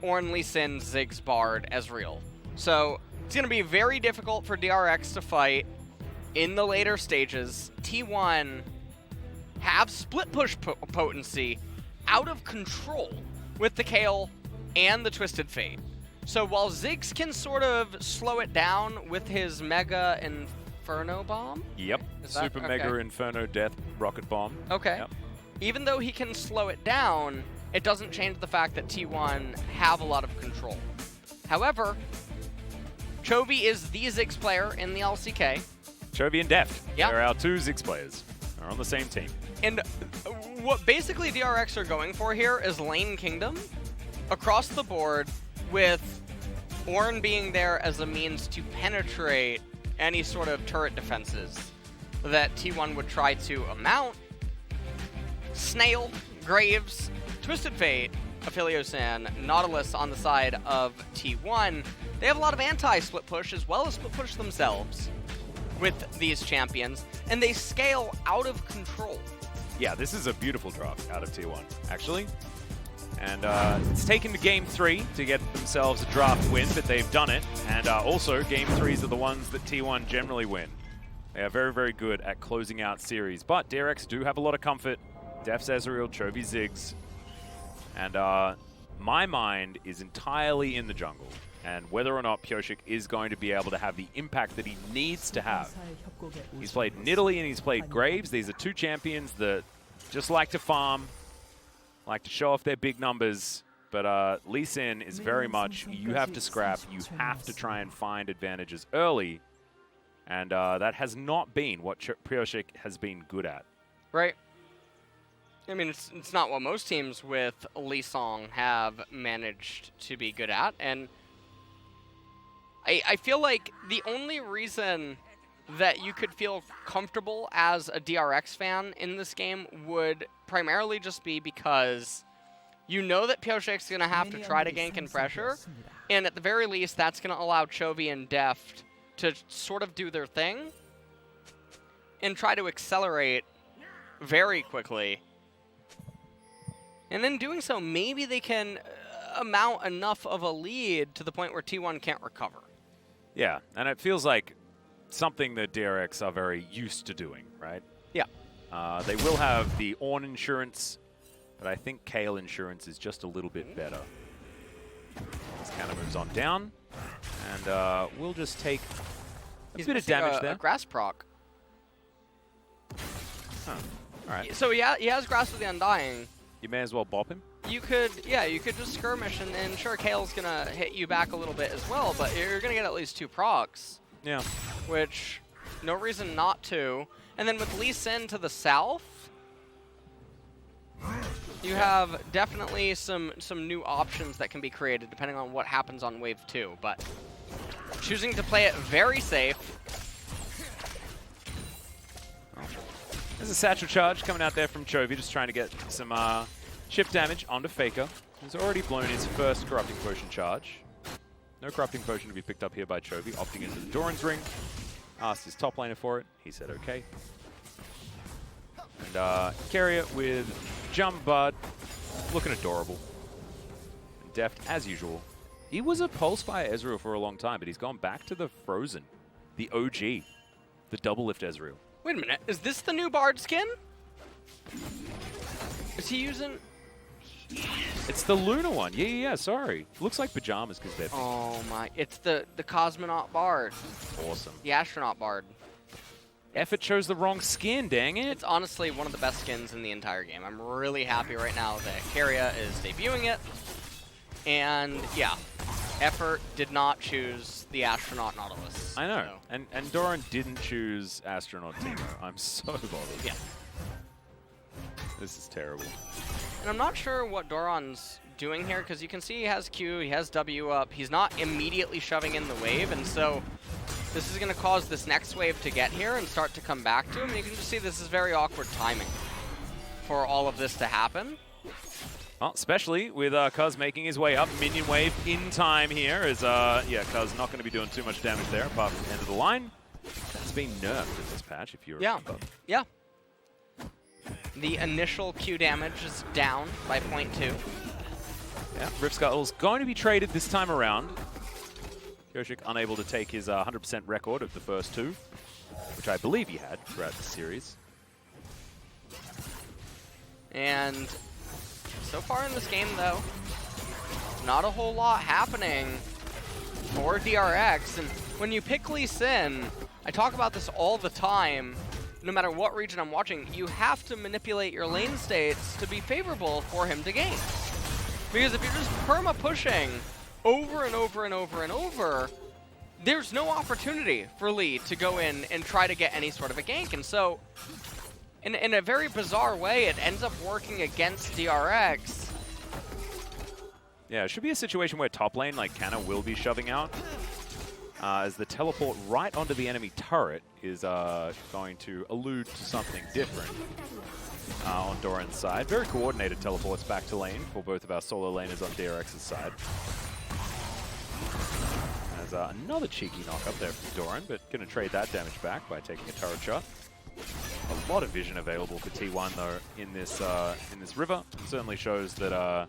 Ornn, Lee Sin, Ziggs, Bard, Ezreal. So it's going to be very difficult for DRX to fight in the later stages. T1 have split push potency out of control with the Kayle and the Twisted Fate. So while Ziggs can sort of slow it down with his Mega Inferno Bomb? Yep. Super Mega Inferno Death Rocket Bomb. Okay. Yep. Even though he can slow it down, it doesn't change the fact that T1 have a lot of control. However, Chovy is the Ziggs player in the LCK. Chovy and Deft. Yep. They're our two Ziggs players. They're on the same team. And what basically DRX are going for here is lane kingdom across the board, with Ornn being there as a means to penetrate any sort of turret defenses that T1 would try to mount. Snail, Graves, Twisted Fate, Aphelios, and Nautilus on the side of T1. They have a lot of anti-split push as well as split push themselves with these champions, and they scale out of control. Yeah, this is a beautiful draft out of T1, actually. And it's taken to Game 3 to get themselves a draft win, but they've done it. And also, Game 3s are the ones that T1 generally win. They are very, very good at closing out series. But DRX do have a lot of comfort. Deft's Ezreal, Chovy Ziggs. And my mind is entirely in the jungle. And whether or not Pyosik is going to be able to have the impact that he needs to have. He's played Nidalee and he's played Graves. These are two champions that just like to farm, like to show off their big numbers. But Lee Sin is very much, you have to scrap, you have to try and find advantages early. And that has not been what Pyosik has been good at. Right. I mean, it's not what most teams with Lee Song have managed to be good at. And I feel like the only reason that you could feel comfortable as a DRX fan in this game would primarily just be because you know that Pyosik's going to have to try to gank and pressure, and at the very least, that's going to allow Chovy and Deft to sort of do their thing and try to accelerate very quickly. And in doing so, maybe they can amount enough of a lead to the point where T1 can't recover. Yeah, and it feels like something that DRX are very used to doing, right? Yeah. They will have the Ornn insurance, but I think Kayle insurance is just a little bit better. As Canna moves on down, and we'll just take a bit of damage there. A grass proc. Huh. All right. So he has Grass of the Undying. You may as well bop him. You could just skirmish, and sure, Kayle's gonna hit you back a little bit as well, but you're gonna get at least 2 procs. Yeah. Which, no reason not to. And then with Lee Sin to the south, you have definitely some new options that can be created depending on what happens on wave 2. But choosing to play it very safe. There's a satchel charge coming out there from Chovy, just trying to get some chip damage onto Faker. He's already blown his first Corrupting Potion charge. No Corrupting Potion to be picked up here by Chovy, opting into the Doran's Ring. Asked his top laner for it. He said okay. And Keria with Jump Bud, looking adorable. And Deft, as usual. He was a Pulse by Ezreal for a long time, but he's gone back to the Frozen, the OG, the double lift Ezreal. Wait a minute, is this the new Bard skin? Is he using... It's the Luna one. Yeah, sorry. Looks like pajamas because they're... Oh my, it's the Cosmonaut Bard. Awesome. The Astronaut Bard. Effort chose the wrong skin, dang it. It's honestly one of the best skins in the entire game. I'm really happy right now that Keria is debuting it. And yeah, Effort did not choose the Astronaut Nautilus. I know. So. And Doran didn't choose Astronaut Timo. I'm so bothered. Yeah. This is terrible. And I'm not sure what Doran's doing here, because you can see he has Q, he has W up. He's not immediately shoving in the wave, and so this is going to cause this next wave to get here and start to come back to him. And you can just see this is very awkward timing for all of this to happen. Well, especially with Cuzz making his way up. Minion wave in time here is, Cuzz not going to be doing too much damage there apart from the end of the line. That's been nerfed in this patch, if you remember. Yeah. The initial Q damage is down by 0.2. Yeah, Rift Scuttle's going to be traded this time around. Pyosik unable to take his 100% record of the first two, which I believe he had throughout the series. And so far in this game, though, not a whole lot happening for DRX. And when you pick Lee Sin, I talk about this all the time, no matter what region I'm watching, you have to manipulate your lane states to be favorable for him to gain. Because if you're just perma-pushing over and over and over and over, there's no opportunity for Lee to go in and try to get any sort of a gank. And so, in a very bizarre way, it ends up working against DRX. Yeah, it should be a situation where top lane, like Canna, will be shoving out. As the teleport right onto the enemy turret is going to allude to something different on Doran's side. Very coordinated teleports back to lane for both of our solo laners on DRX's side. There's another cheeky knock up there from Doran, but going to trade that damage back by taking a turret shot. A lot of vision available for T1 though in this river. It certainly shows that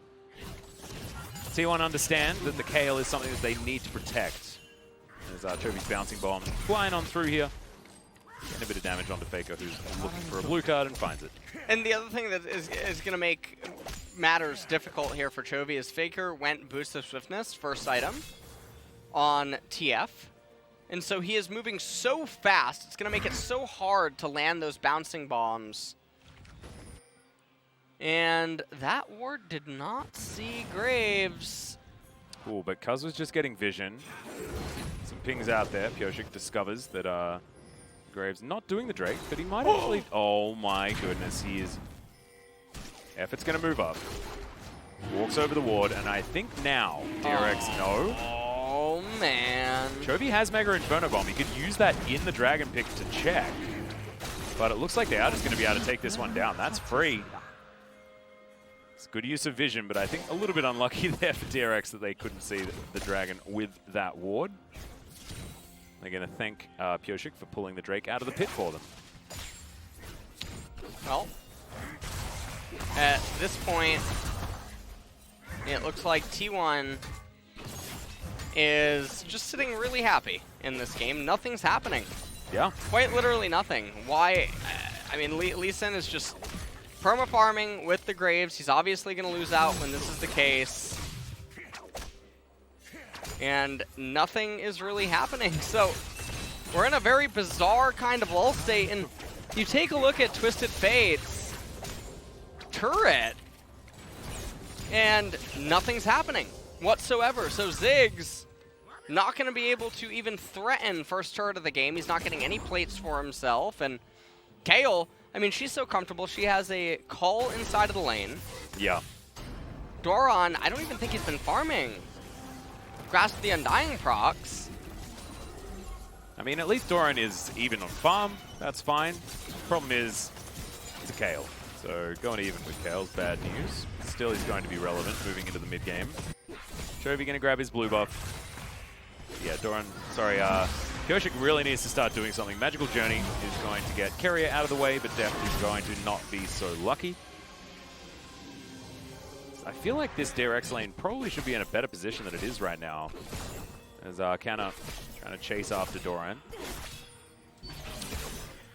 T1 understand that the Kayle is something that they need to protect. There's Chovy's bouncing bomb flying on through here. Getting a bit of damage onto Faker, who's looking for a blue card and finds it. And the other thing that is going to make matters difficult here for Chovy is Faker went Boost of Swiftness, first item, on TF. And so he is moving so fast, it's going to make it so hard to land those bouncing bombs. And that ward did not see Graves. Cool, but Cuzz was just getting vision. Some pings out there. Pyosik discovers that Graves not doing the Drake, but he might actually... Oh my goodness, he is... Effort's going to move up. Walks over the ward, and I think now DRX no. Oh man. Chovy has Mega Inferno Bomb. He could use that in the Dragon pick to check. But it looks like they are just going to be able to take this one down. That's free. It's good use of vision, but I think a little bit unlucky there for DRX that they couldn't see the Dragon with that ward. They're going to thank Pyosik for pulling the Drake out of the pit for them. Well, at this point, it looks like T1 is just sitting really happy in this game. Nothing's happening. Yeah. Quite literally nothing. Why? I mean, Lee Sin is just perma-farming with the Graves. He's obviously going to lose out when this is the case. And nothing is really happening. So we're in a very bizarre kind of lull state. And you take a look at Twisted Fate's turret, and nothing's happening whatsoever. So Ziggs not going to be able to even threaten first turret of the game. He's not getting any plates for himself. And Kayle, I mean, she's so comfortable. She has a call inside of the lane. Yeah. Doran, I don't even think he's been farming. Grasp the Undying procs. I mean, at least Doran is even on farm. That's fine. Problem is, it's a Kayle. So going even with Kayle's bad news. Still, he's going to be relevant moving into the mid game. Chovy going to grab his blue buff. Yeah, Pyosik really needs to start doing something. Magical Journey is going to get Keria out of the way, but Deft is going to not be so lucky. I feel like this DRX lane probably should be in a better position than it is right now. As Canna trying to chase after Doran.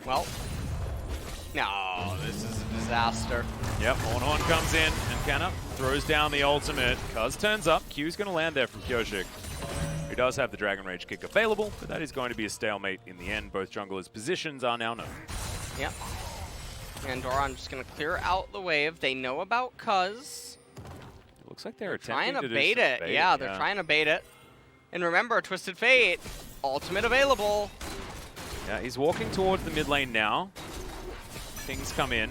Well, no, this is a disaster. Yep, Ornn comes in, and Canna throws down the ultimate. Cuzz turns up. Q's going to land there from Pyosik, who does have the Dragon Rage kick available, but that is going to be a stalemate in the end. Both junglers' positions are now known. Yep. And Doran just going to clear out the wave. They know about Cuzz. It looks like they're trying attempting to do bait some it. bait. Yeah, they're trying to bait it. And remember, Twisted Fate, ultimate available. Yeah, he's walking towards the mid lane now. Things come in.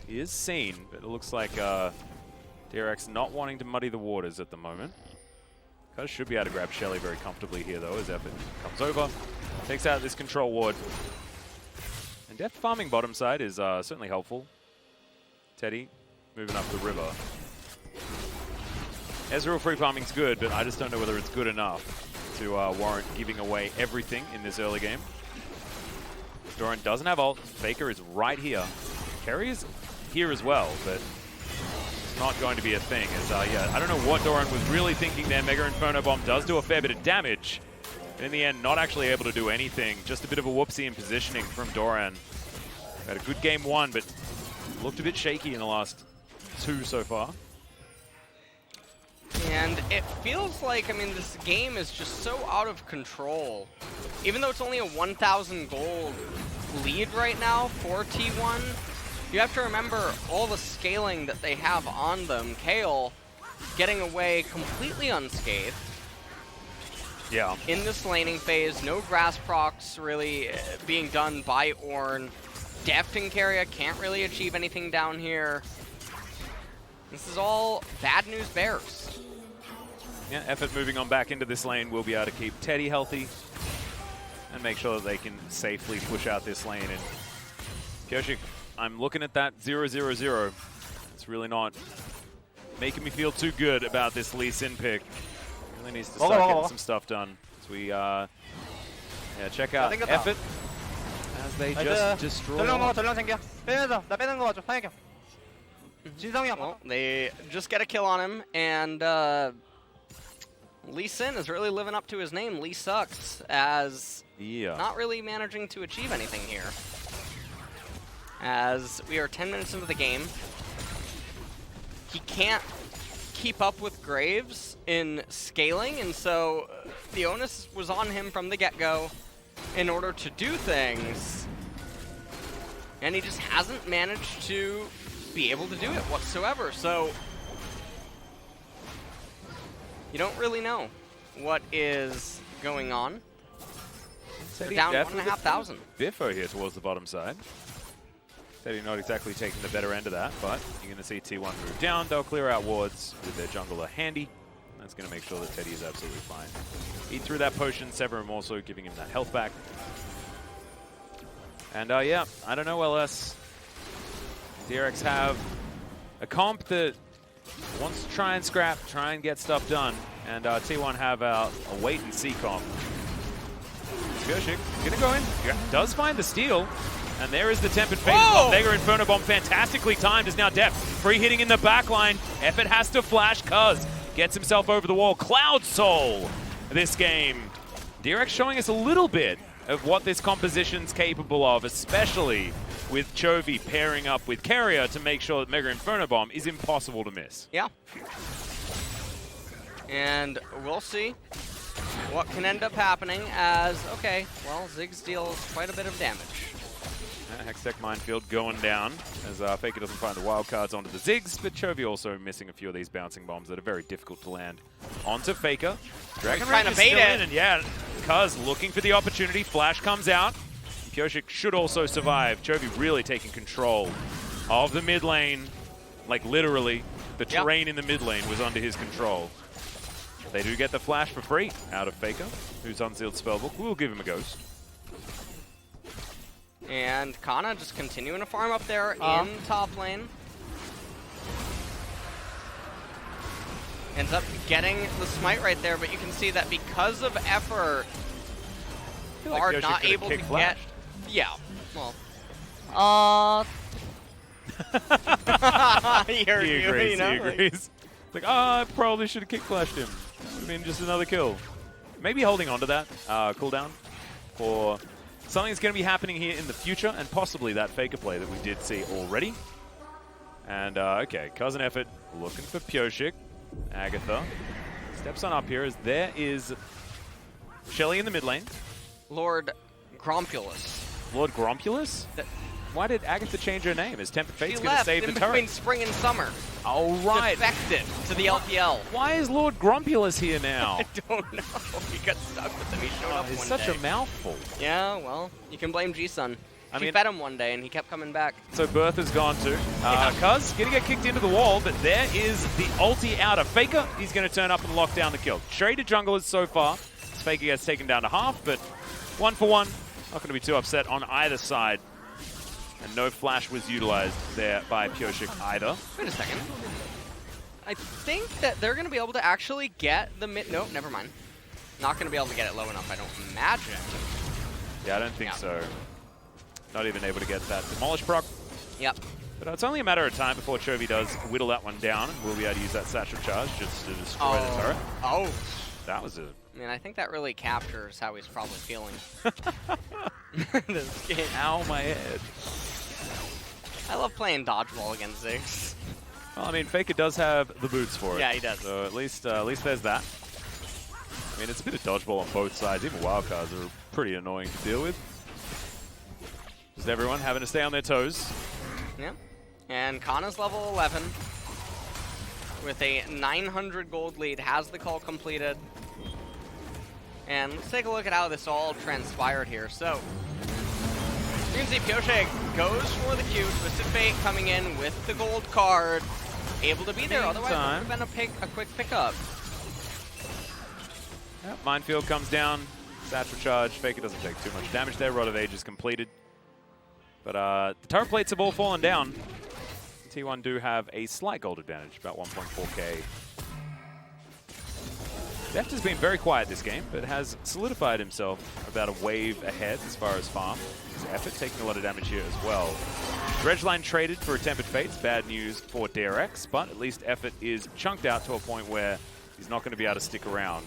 He is seen, but it looks like DRX not wanting to muddy the waters at the moment. Cuzz should be able to grab Shelly very comfortably here, though, as Effort comes over, takes out this control ward. And Deft farming bottom side is certainly helpful. Teddy moving up the river. Ezreal free farming's good, but I just don't know whether it's good enough to warrant giving away everything in this early game. Doran doesn't have ult. Faker is right here. Keria is here as well, but not going to be a thing. As yeah, I don't know what Doran was really thinking there. Mega Inferno Bomb does do a fair bit of damage. But in the end, not actually able to do anything. Just a bit of a whoopsie in positioning from Doran. Had a good game 1, but looked a bit shaky in the last 2 so far. And it feels like, I mean, this game is just so out of control. Even though it's only a 1,000 gold lead right now for T1, you have to remember all the scaling that they have on them. Kayle getting away completely unscathed. Yeah. In this laning phase, no grass procs really being done by Ornn. Deft and Keria can't really achieve anything down here. This is all bad news bears. Yeah, Effort moving on back into this lane will be able to keep Teddy healthy and make sure that they can safely push out this lane. And Pyosik, I'm looking at that 0-0-0. It's really not making me feel too good about this Lee Sin pick. Really needs to start getting some stuff done. So we, yeah, check out Effort as they just destroy. Well, they just get a kill on him, and Lee Sin is really living up to his name. Lee sucks, as not really managing to achieve anything here. As we are 10 minutes into the game, he can't keep up with Graves in scaling, and so the onus was on him from the get-go in order to do things, and he just hasn't managed to be able to do it whatsoever. So you don't really know what is going on. They're down 1,500. Biffo here towards the bottom side. Teddy not exactly taking the better end of that, but you're going to see T1 move down. They'll clear out wards with their jungler handy. That's going to make sure that Teddy is absolutely fine. Eat through that potion, sever him also, giving him that health back. And yeah, I don't know, LS. DRX have a comp that wants to try and scrap, try and get stuff done. And T1 have a wait-and-see comp. Pyosik gonna go in, does find the steal. And there is the tempered fate. Mega Inferno Bomb fantastically timed is now Deft. Free hitting in the back line. Effort has to flash. Cuzz gets himself over the wall. Cloud Soul this game. DRX showing us a little bit of what this composition's capable of, especially with Chovy pairing up with Keria to make sure that Mega Inferno Bomb is impossible to miss. Yeah. And we'll see what can end up happening as, okay, well, Ziggs deals quite a bit of damage. Hextech Minefield going down as Faker doesn't find the wild cards onto the Ziggs, but Chovy also missing a few of these bouncing bombs that are very difficult to land onto Faker. Dragon trying to bait it. And yeah, Cuzz looking for the opportunity. Flash comes out. Pyosik should also survive. Chovy really taking control of the mid lane. Like literally, the terrain in the mid lane was under his control. They do get the flash for free out of Faker, who's unsealed spellbook. We'll give him a ghost. And Canna just continuing to farm up there in top lane. Ends up getting the smite right there, but you can see that because of effort, are not able to get... Yeah, well... he agrees, he agrees. It's like, I probably should have kick flashed him. I mean, just another kill. Maybe holding on to that cooldown for... something that's going to be happening here in the future, and possibly that Faker play that we did see already. And, okay, Cousin Effort looking for Pyosik. Agatha steps on up here as there is Shelly in the mid lane. Lord Grompulus. Lord Grompulus? Why did Agatha change her name? Is Tempered Fate's going to save the turret? Between spring and summer. Oh, right. Defected to the LPL. Why is Lord Grompulus here now? I don't know. He got stuck with him. He showed up one day. It's such a mouthful. Yeah, well, you can blame G-Sun. She fed him one day, and he kept coming back. So Birth has gone too. Cuzz going to get kicked into the wall, but there is the ulti out of Faker. He's going to turn up and lock down the kill. Traded junglers so far. Faker gets taken down to half, but 1 for 1. Not going to be too upset on either side. And no flash was utilized there by Pyosik either. Wait a second. I think that they're going to be able to actually get the mid... Nope, never mind. Not going to be able to get it low enough, I don't imagine. Yeah, I don't think so. Not even able to get that Demolish proc. Yep. But it's only a matter of time before Chovy does whittle that one down, and we'll be able to use that satchel charge just to destroy the turret. Oh. That was a... I mean, I think that really captures how he's probably feeling. This game. Ow, my head. I love playing dodgeball against Ziggs. Well, I mean, Faker does have the boots for it. Yeah, he does. So at least there's that. I mean, it's a bit of dodgeball on both sides. Even wildcards are pretty annoying to deal with. Just everyone having to stay on their toes. Yeah. And Canna's level 11 with a 900 gold lead, has the call completed. And let's take a look at how this all transpired here. So, you can see Pyosik goes for the Q, Twisted Fate coming in with the gold card, able to be there, otherwise it would have been a quick pickup. Yep. Minefield comes down, satchel charge, Faker doesn't take too much damage there, Rod of Age is completed. But the turret plates have all fallen down. T1 do have a slight gold advantage, about 1.4k. Deft has been very quiet this game, but has solidified himself about a wave ahead as far as farm. His effort taking a lot of damage here as well. Dredgeline traded for a Tempered Fates, bad news for DRX, but at least effort is chunked out to a point where he's not going to be able to stick around.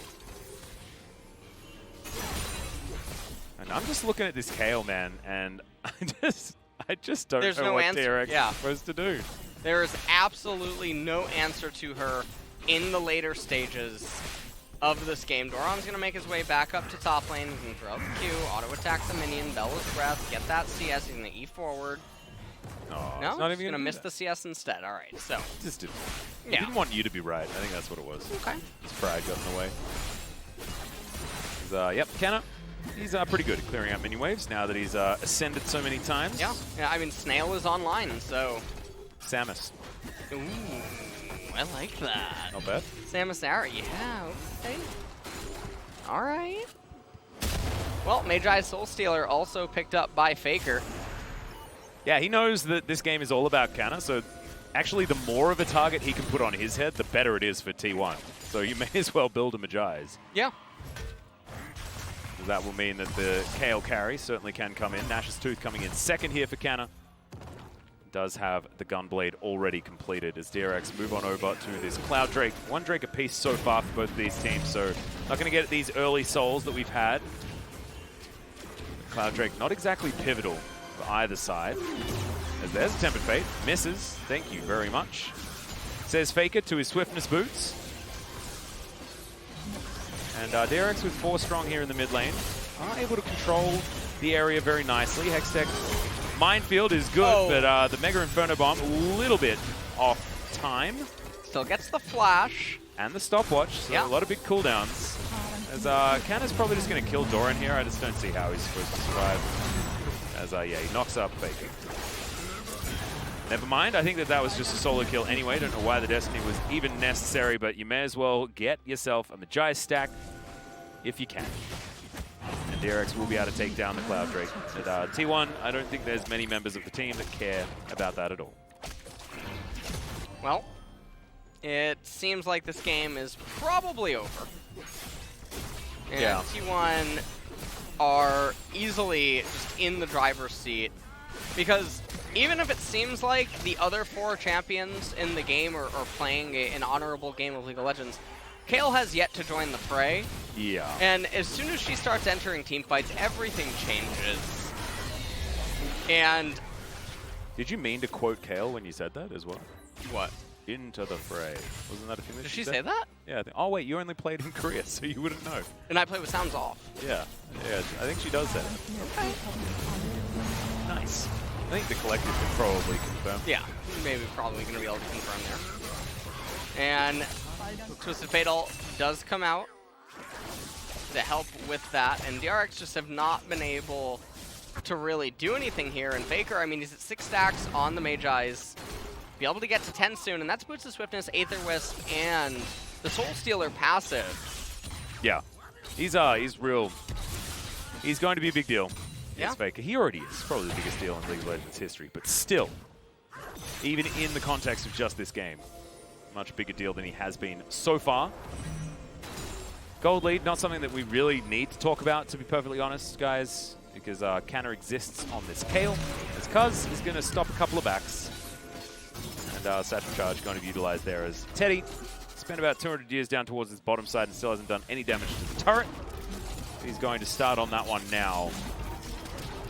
And I'm just looking at this Kayle, man, and I just don't know what DRX is supposed to do. There is absolutely no answer to her in the later stages of this game. Doran's going to make his way back up to top lane. He's going to throw out the Q, auto-attack the minion, Bella's Breath, get that CS. He's going to E forward. No, he's going to miss the CS instead. All right, so. Just didn't. He didn't want you to be right. I think that's what it was. Okay. His pride got in the way. Yep, Canna. He's pretty good at clearing out mini waves now that he's ascended so many times. Yeah, I mean, Snail is online, so. Samus. Ooh, I like that. Not bad. Samus Ara, yeah, okay. All right. Well, Magi Soul Stealer also picked up by Faker. Yeah, he knows that this game is all about Canna, so actually the more of a target he can put on his head, the better it is for T1. So you may as well build a Magi's. Yeah. That will mean that the Kayle carry certainly can come in. Nash's Tooth coming in second here for Canna. Does have the Gunblade already completed as DRX move on over to this Cloud Drake. One Drake apiece so far for both of these teams, so not going to get these early souls that we've had. Cloud Drake not exactly pivotal for either side. As there's a Tempered Fate. Misses. Thank you very much. Says Faker to his Swiftness boots. And DRX with 4 strong here in the mid lane are able to control the area very nicely. Hextech Minefield is good, but the Mega Inferno Bomb a little bit off time. Still gets the flash. And the stopwatch, so a lot of big cooldowns. As Canna's probably just going to kill Doran here. I just don't see how he's supposed to survive. As he knocks up Faker. Never mind, I think that was just a solo kill anyway. Don't know why the Destiny was even necessary, but you may as well get yourself a Magi stack if you can. And DRX will be able to take down the Cloud Drake. At T1, I don't think there's many members of the team that care about that at all. Well, it seems like this game is probably over. And T1 are easily just in the driver's seat because even if it seems like the other 4 champions in the game are playing an honorable game of League of Legends, Kayle has yet to join the fray. Yeah. And as soon as she starts entering team fights, everything changes. And did you mean to quote Kayle when you said that as well? What? Into the fray. Wasn't that a thing that Did she she say that? Yeah. Oh wait, you only played in Korea, so you wouldn't know. And I play with sounds off. Yeah. Yeah, I think she does say that. Okay. Nice. I think the collective can probably confirm. Yeah, maybe probably going to be able to confirm there. And Twisted Fatal does come out to help with that, and DRX just have not been able to really do anything here. And Faker, I mean, he's at 6 stacks on the Magi's. Be able to get to 10 soon, and that's Boots of Swiftness, Aether Wisp, and the Soul Stealer passive. Yeah, he's real. He's going to be a big deal. Yeah. Faker. He already is. Probably the biggest deal in League of Legends history, but still, even in the context of just this game, much bigger deal than he has been so far. Gold lead, not something that we really need to talk about, to be perfectly honest, guys, because Canna exists on this Kayle. As Cuzz is going to stop a couple of backs. And Satchel Charge going to be utilized there as Teddy spent about 200 years down towards his bottom side and still hasn't done any damage to the turret. He's going to start on that one now.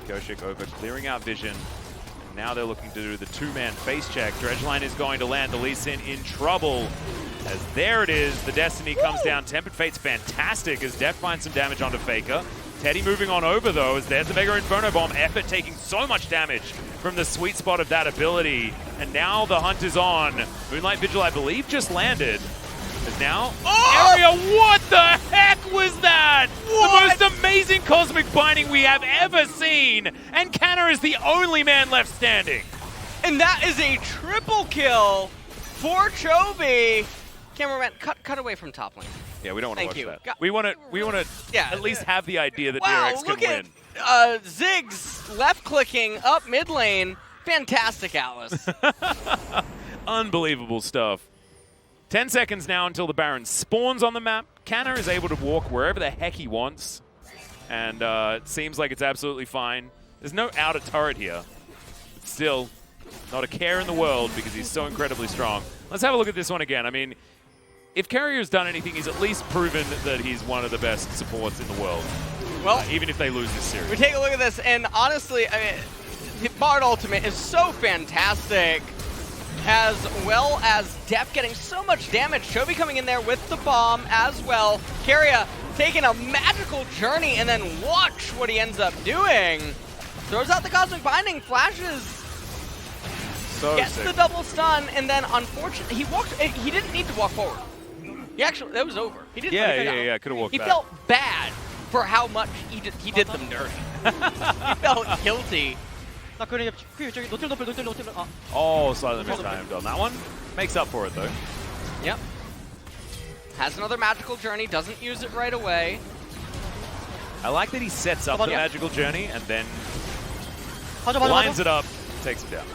Pyosik over, clearing out vision. And now they're looking to do the two-man face check. Dredgeline is going to land. The Lee Sin in trouble. As there it is, the Destiny comes down. Tempered Fate's fantastic as Deft finds some damage onto Faker. Teddy moving on over though, as there's the Mega Inferno Bomb. Effort taking so much damage from the sweet spot of that ability. And now the hunt is on. Moonlight Vigil, I believe, just landed. As now, Keria, what the heck was that? What? The most amazing Cosmic Binding we have ever seen. And Canna is the only man left standing. And that is a triple kill for Chovy. Cameraman, cut away from top lane. Yeah, we don't want to watch you. that. We want to at least have the idea that DRX can win. At Ziggs left-clicking up mid lane. Fantastic, Alice. Unbelievable stuff. 10 seconds now until the Baron spawns on the map. Canna is able to walk wherever the heck he wants. And it seems like it's absolutely fine. There's no outer turret here. But still, not a care in the world because he's so incredibly strong. Let's have a look at this one again. I mean, if Keria's done anything, he's at least proven that he's one of the best supports in the world. Well, even if they lose this series. We take a look at this, and honestly, I mean, the Bard Ultimate is so fantastic, as well as Deft getting so much damage. Chovy coming in there with the bomb as well. Keria taking a magical journey, and then watch what he ends up doing. Throws out the Cosmic Binding, flashes, gets the double stun, and then unfortunately, he didn't need to walk forward. He actually, that was over. He didn't. Yeah, could have walked back. He felt bad for how much he did them dirty. He felt guilty. Oh, slightly mistimed on that one. Makes up for it though. Yep. Has another magical journey, doesn't use it right away. I like that he sets up the magical journey and then lines it up, takes him down.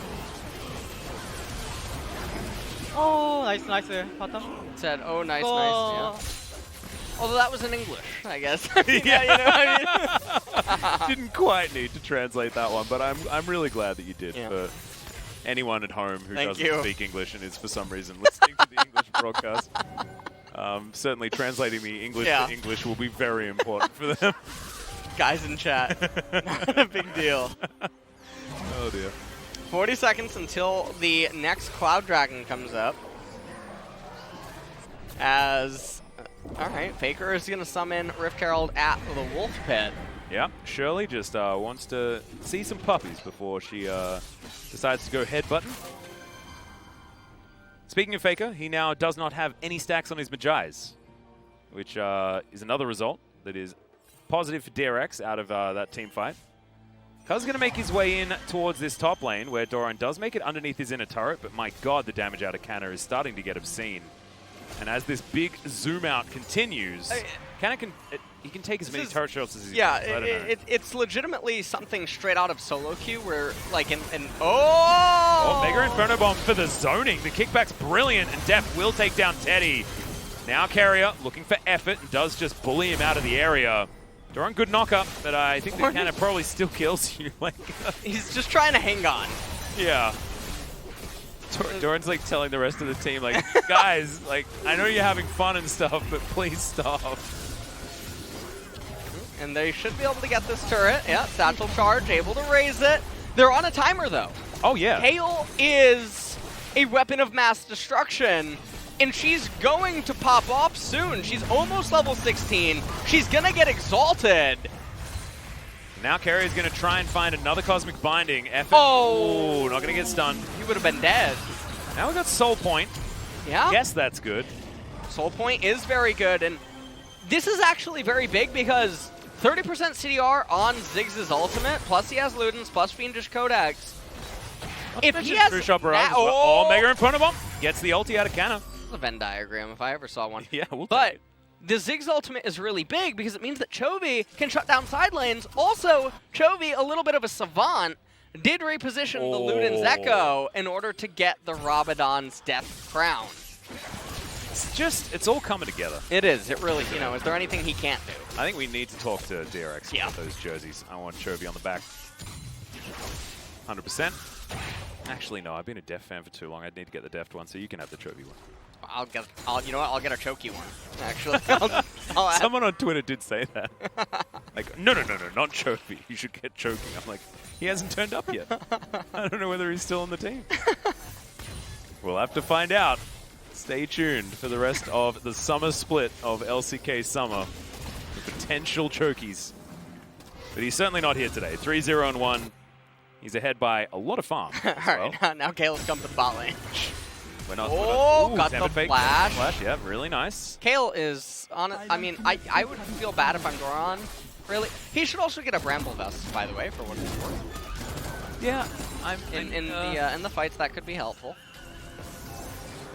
Oh, nice. Said, oh, nice, yeah. Although that was in English, I guess. Yeah, you know what I mean? Didn't quite need to translate that one, but I'm really glad that you did for anyone at home who doesn't speak English and is for some reason listening to the English broadcast. Certainly translating the English to English will be very important for them. Guys in chat, not a big deal. Oh dear. 40 seconds until the next Cloud Dragon comes up. Alright, Faker is going to summon Rift Herald at the Wolf Pit. Yeah, Shirley just wants to see some puppies before she decides to go headbutting. Speaking of Faker, he now does not have any stacks on his Magi's, which is another result that is positive for DRX out of that team fight. Cuzz is going to make his way in towards this top lane, where Doran does make it underneath his inner turret, but my god, the damage out of Canna is starting to get obscene. And as this big zoom out continues, Canna can take as many turret shots as he wants. It's legitimately something straight out of solo queue, where like Mega Inferno Bomb for the zoning. The kickback's brilliant, and Deft will take down Teddy. Now Keria looking for effort and does just bully him out of the area. Doran, good knockup, but I think that Canna probably still kills you. Like, he's just trying to hang on. Yeah. Doran's like telling the rest of the team, like, guys, like, I know you're having fun and stuff, but please stop. And they should be able to get this turret. Yeah, Satchel Charge, able to raise it. They're on a timer, though. Oh, yeah. Kayle is a weapon of mass destruction, and she's going to pop off soon. She's almost level 16. She's going to get exalted. Now Keria's going to try and find another Cosmic Binding. Effort. Oh! Not going to get stunned. He would have been dead. Now we got Soul Point. Yeah. Guess that's good. Soul Point is very good, and this is actually very big because 30% CDR on Ziggs' ultimate, plus he has Ludens, plus Fiendish Codex. If he has Mega Inferno Bomb gets the ulti out of Canna. This is a Venn diagram if I ever saw one. Yeah, we'll but the Ziggs ultimate is really big because it means that Chovy can shut down side lanes. Also, Chovy, a little bit of a savant, did reposition the Ludens Echo in order to get the Rabadon's Death Crown. It's all coming together. It is. It really, you know, is there anything he can't do? I think we need to talk to DRX about those jerseys. I want Chovy on the back. 100%. Actually, no. I've been a Deft fan for too long. I need to get the Deft one, so you can have the Chovy one. You know what? I'll get a Choky one. Actually, Someone on Twitter did say that. Like, no, not Chovy. You should get Choky. I'm like, he hasn't turned up yet. I don't know whether he's still on the team. We'll have to find out. Stay tuned for the rest of the summer split of LCK Summer. The potential Chokies. But he's certainly not here today. 3-0-1. He's ahead by a lot of farm. All right, now Kayle's come to the bot lane. We're not, got the flash. Yeah, really nice. Kayle is on it. I mean, I would feel bad if I'm Doran. Really, he should also get a Bramble Vest, by the way, for what it's worth. Yeah, in the fights that could be helpful.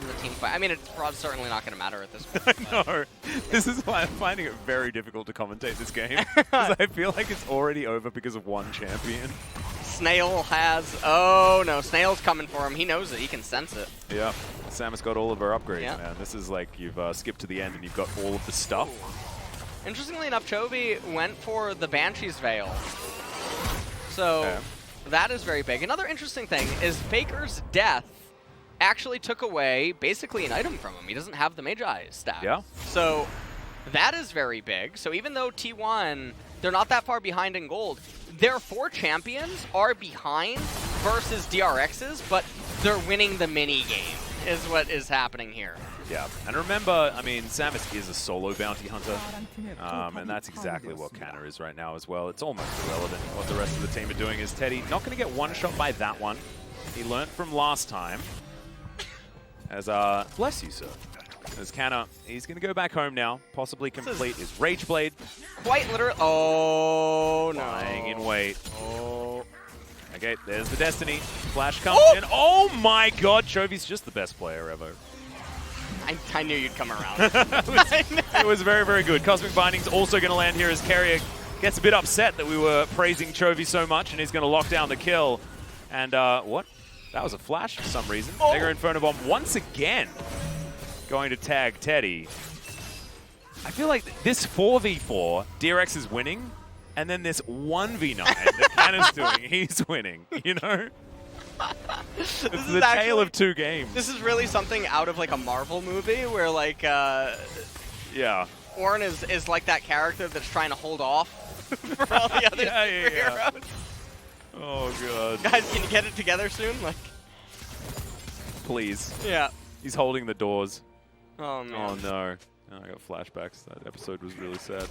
In the team fight. I mean, it's certainly not going to matter at this point. No, this is why I'm finding it very difficult to commentate this game. Because I feel like it's already over because of one champion. Snail has... Oh, no. Snail's coming for him. He knows it. He can sense it. Yeah. Samus got all of her upgrades, yeah. man. This is like you've skipped to the end and you've got all of the stuff. Ooh. Interestingly enough, Chovy went for the Banshee's Veil. So that is very big. Another interesting thing is Faker's death actually took away basically an item from him. He doesn't have the Magi stack. Yeah. So that is very big. So even though T1, they're not that far behind in gold, their 4 champions are behind versus DRX's, but they're winning the mini game is what is happening here. Yeah, and remember, I mean, Samus is a solo bounty hunter, and that's exactly what Canna is right now as well. It's almost irrelevant what the rest of the team are doing. Is Teddy not going to get one shot by that one? He learned from last time. As, bless you, sir. As Canna, he's going to go back home now, possibly complete his Rage Blade. Quite literally. Oh, no. Lying in wait. Oh. Okay, there's the Destiny. Flash comes in. Oh my god, Chovy's just the best player ever. I knew you'd come around. it was very, very good. Cosmic Binding's also going to land here as Keria gets a bit upset that we were praising Chovy so much, and he's going to lock down the kill. And, what? That was a flash for some reason. Mega Inferno Bomb once again going to tag Teddy. I feel like this 4v4, DRX is winning, and then this 1v9 that Canna's doing, he's winning, you know? It's the tale of 2 games. This is really something out of like a Marvel movie where like, yeah. Ornn is like that character that's trying to hold off for all the other superheroes. Oh, God. Guys, can you get it together soon? Like, please. Yeah. He's holding the doors. Oh, man. Oh, no. Oh, I got flashbacks. That episode was really sad.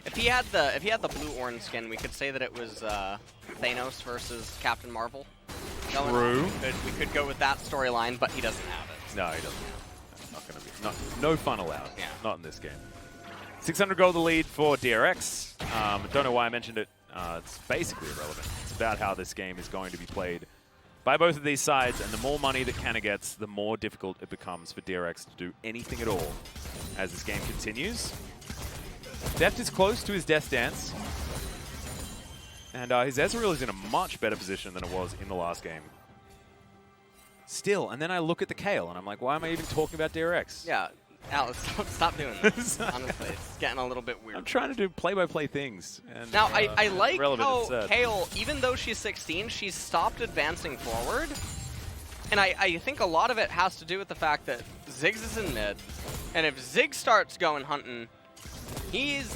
If he had the blue Ornn skin, we could say that it was Thanos versus Captain Marvel. True. We could go with that storyline, but he doesn't have it. No, he doesn't have it. Not gonna be. No fun allowed. Yeah. Not in this game. 600 gold the lead for DRX. Don't know why I mentioned it. It's basically irrelevant. It's about how this game is going to be played by both of these sides, and the more money that Canna gets, the more difficult it becomes for DRX to do anything at all as this game continues. Deft is close to his Death Dance, and his Ezreal is in a much better position than it was in the last game. Still, and then I look at the Kayle, and I'm like, why am I even talking about DRX? Yeah. Alex, stop doing this. Honestly, it's getting a little bit weird. I'm trying to do play-by-play things. And, now, I like how instead. Kayle, even though she's 16, she's stopped advancing forward. And I think a lot of it has to do with the fact that Ziggs is in mid. And if Ziggs starts going hunting, he's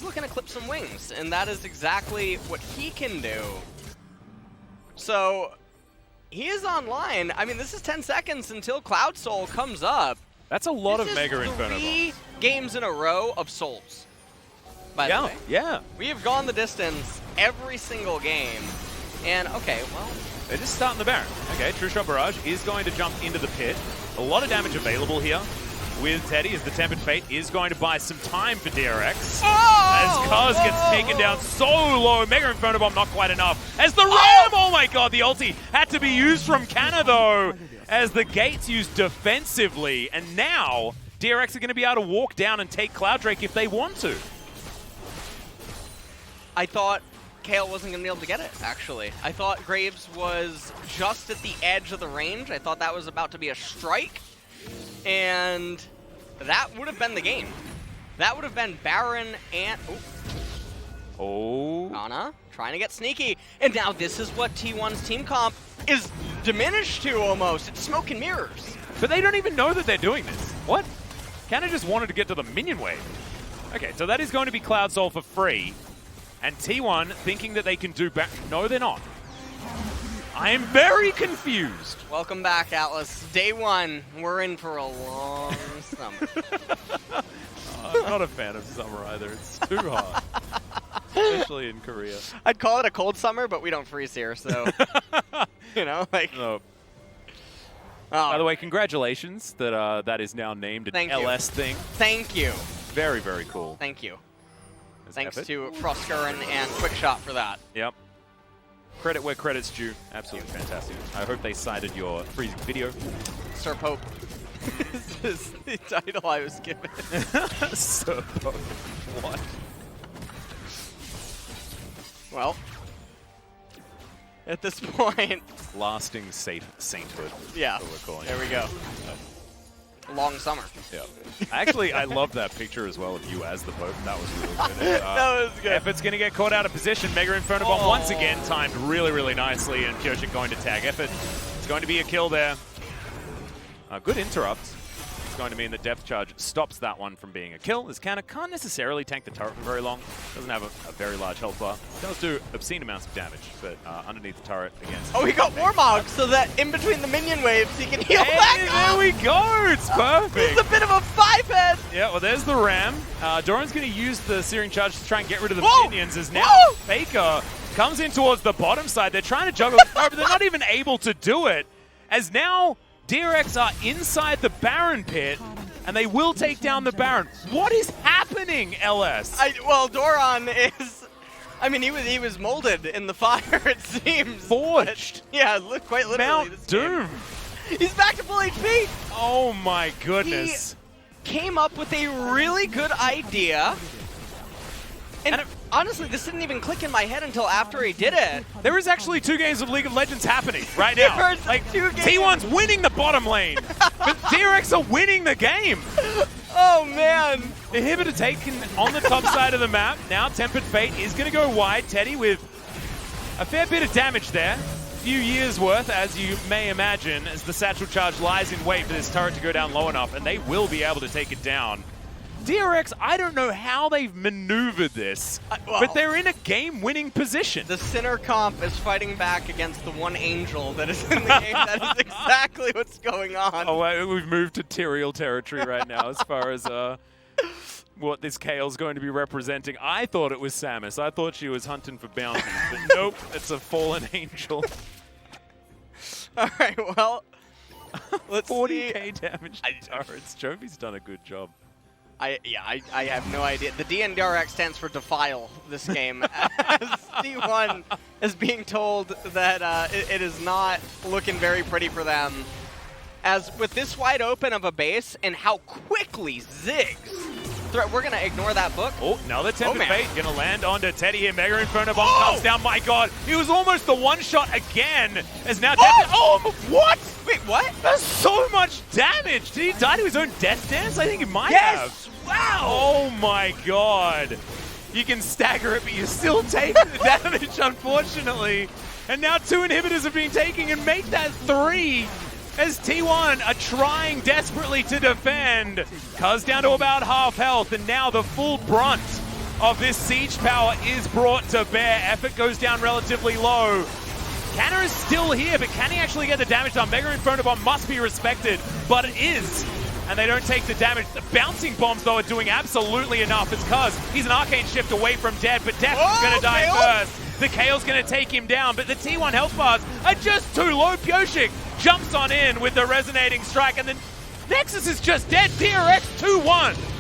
looking to clip some wings. And that is exactly what he can do. So, he is online. I mean, this is 10 seconds until Cloud Soul comes up. That's a lot of Mega Inferno Bombs. 3 games in a row of Souls, by the way. Yeah. We have gone the distance every single game. And, okay, well... They're just starting the Baron. Okay, True Shot Barrage is going to jump into the pit. A lot of damage available here with Teddy as the Tempered Fate is going to buy some time for DRX. As Cuzz gets taken down so low. Mega Inferno Bomb not quite enough. As the Ram! Oh my god, the ulti had to be used from Canna though. As the gates used defensively. And now, DRX are going to be able to walk down and take Cloud Drake if they want to. I thought Kayle wasn't going to be able to get it, actually. I thought Graves was just at the edge of the range. I thought that was about to be a strike. And that would have been the game. That would have been Baron and... Oh. Canna trying to get sneaky, and now this is what T1's team comp is diminished to almost. It's smoke and mirrors. But they don't even know that they're doing this. What? Canna just wanted to get to the minion wave. Okay, so that is going to be Cloud Soul for free. And T1 thinking that they can do better. No, they're not. I am very confused. Welcome back, Atlas. Day one, we're in for a long summer. I'm not a fan of summer either. It's too hot. Especially in Korea. I'd call it a cold summer, but we don't freeze here, so, you know, like... No. Oh. By the way, congratulations that that is now named an LS thing. Thank you. Very, very cool. Thank you. As Thanks effort. to Froskuren and Quickshot for that. Yep. Credit where credit's due. Absolutely fantastic. I hope they cited your freezing video. Sir Pope. This is the title I was given. Sir Pope. What? Well, at this point... Lasting sainthood. Yeah, That's what we're calling there it. we go. Long summer. Yeah. Actually, I love that picture as well of you as the Pope. That was really good. That was good. Effort's going to get caught out of position. Mega Inferno Bomb once again timed really, really nicely, and Pyosik going to tag Effort. It's going to be a kill there. Good interrupt. It's going to mean that Depth Charge stops that one from being a kill, as Canna can't necessarily tank the turret for very long. Doesn't have a very large health bar. Does do obscene amounts of damage, but underneath the turret against... Oh, he got Warmog, so that in between the minion waves, he can heal back There up. we go! It's perfect! This is a bit of a five-head! Yeah, well, there's the Ram. Doran's going to use the Searing Charge to try and get rid of the Whoa! minions, as now Whoa! Faker comes in towards the bottom side. They're trying to juggle the turret, but they're not even able to do it, as now DRX are inside the Baron pit, and they will take down the Baron. What is happening, LS? Well, Doran is... I mean, he was molded in the fire, it seems. Forged. But, yeah, look, quite literally. Mount Doom. He's back to full HP. Oh my goodness. He came up with a really good idea. And honestly, this didn't even click in my head until after he did it. There is actually 2 games of League of Legends happening right now. There's Like, 2 games. T1's winning the bottom lane, but DRX are winning the game. Oh, man. Inhibitor taken on the top side of the map. Now Tempered Fate is going to go wide. Teddy with a fair bit of damage there. Few years worth, as you may imagine, as the Satchel Charge lies in wait for this turret to go down low enough, and they will be able to take it down. DRX, I don't know how they've maneuvered this, well, but they're in a game-winning position. The Sinner comp is fighting back against the one angel that is in the game. That is exactly what's going on. Oh, we've moved to Tyrael territory right now as far as what this Kayle's going to be representing. I thought it was Samus. I thought she was hunting for bounties, but nope, it's a fallen angel. All right, well, let's 40k damage to turrets. Chovy's done a good job. I have no idea. The D in DRX stands for defile this game. As D1 is being told that it is not looking very pretty for them. As with this wide open of a base and how quickly Ziggs... We're going to ignore that book. Oh, another Tempered Fate going to land onto Teddy here. Mega Inferno Bomb Oh! comes down. My God, he was almost the one-shot again. As now Teddy... Oh, what? Wait, what? That's so much damage. Did he die to his own death dance? I think he might have. Wow! Oh my God. You can stagger it, but you still take the damage, unfortunately. And now 2 inhibitors have been taken and make that 3 as T1 are trying desperately to defend. Cuzz down to about half health, and now the full brunt of this siege power is brought to bear. Effort goes down relatively low. Canna is still here, but can he actually get the damage done? Mega Inferno Bomb must be respected, but it is. And they don't take the damage. The bouncing bombs, though, are doing absolutely enough. It's Cuzz. He's an Arcane Shift away from dead, but Deft is going to die first. The Kayle's going to take him down, but the T1 health bars are just too low. Pyosik jumps on in with the Resonating Strike, and then Nexus is just dead. DRX 2-1.